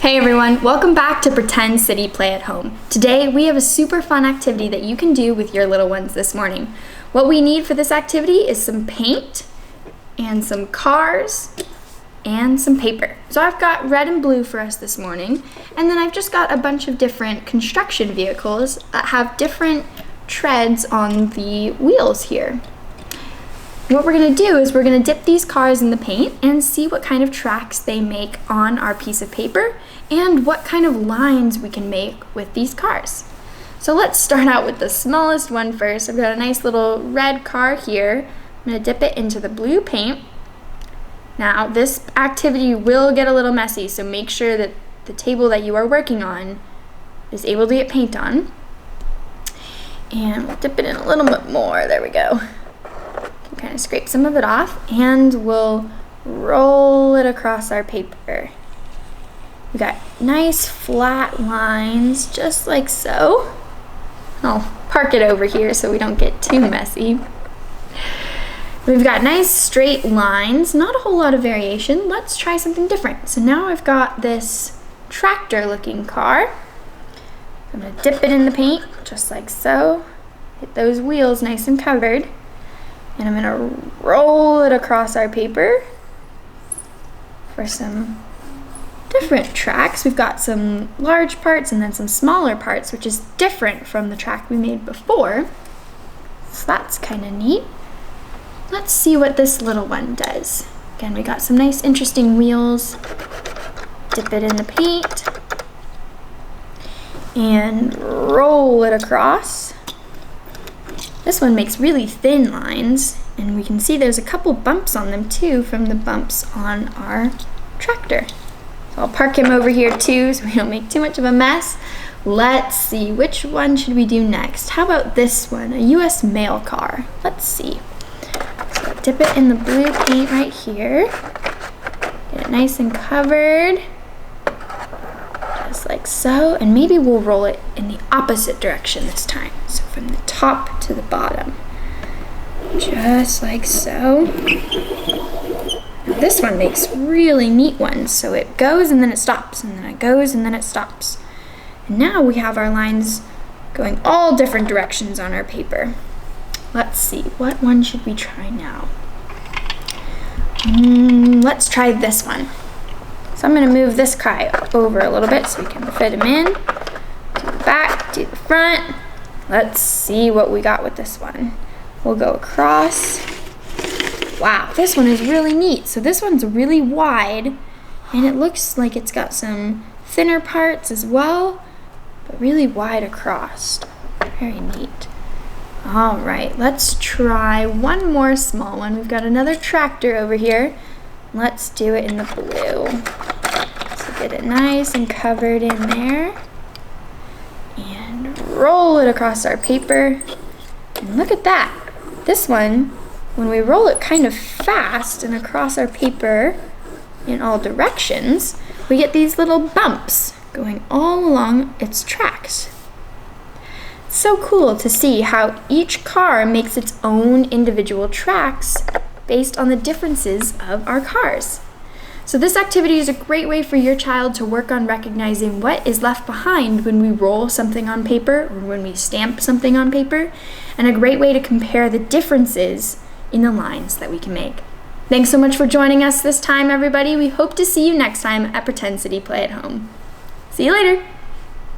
Hey everyone, welcome back to Pretend City Play at Home. Today we have a super fun activity that you can do with your little ones this morning. What we need for this activity is some paint and some cars and some paper. So I've got red and blue for us this morning, and then I've just got a bunch of different construction vehicles that have different treads on the wheels here. What we're going to do is we're going to dip these cars in the paint and see what kind of tracks they make on our piece of paper and what kind of lines we can make with these cars. So let's start out with the smallest one first. I've got a nice little red car here. I'm going to dip it into the blue paint. Now this activity will get a little messy, so make sure that the table that you are working on is able to get paint on. And we'll dip it in a little bit more. There we go. Kind of scrape some of it off, and we'll roll it across our paper. We got nice flat lines, just like so. I'll park it over here so we don't get too messy. We've got nice straight lines, not a whole lot of variation. Let's try something different. So now I've got this tractor looking car. I'm gonna dip it in the paint, just like so. Get those wheels nice and covered. And I'm gonna roll it across our paper for some different tracks. We've got some large parts and then some smaller parts, which is different from the track we made before. So that's kind of neat. Let's see what this little one does. Again, we got some nice interesting wheels. Dip it in the paint and roll it across. This one makes really thin lines, and we can see there's a couple bumps on them too from the bumps on our tractor. So I'll park him over here too so we don't make too much of a mess. Let's see, which one should we do next? How about this one, a US mail car? Let's see. So dip it in the blue paint right here. Get it nice and covered. Just like so, and maybe we'll roll it in the opposite direction this time. So from the top to the bottom, just like so. Now this one makes really neat ones. So it goes and then it stops, and then it goes and then it stops. And now we have our lines going all different directions on our paper. Let's see, what one should we try now? Let's try this one. So I'm going to move this guy over a little bit so we can fit him in. To the back, to the front. Let's see what we got with this one. We'll go across. Wow, this one is really neat. So this one's really wide, and it looks like it's got some thinner parts as well, but really wide across. Very neat. All right, let's try one more small one. We've got another tractor over here. Let's do it in the blue. So get it nice and covered in there. And roll it across our paper. And look at that. This one, when we roll it kind of fast and across our paper in all directions, we get these little bumps going all along its tracks. It's so cool to see how each car makes its own individual tracks based on the differences of our cars. So this activity is a great way for your child to work on recognizing what is left behind when we roll something on paper or when we stamp something on paper, and a great way to compare the differences in the lines that we can make. Thanks so much for joining us this time, everybody. We hope to see you next time at Pretend City Play at Home. See you later.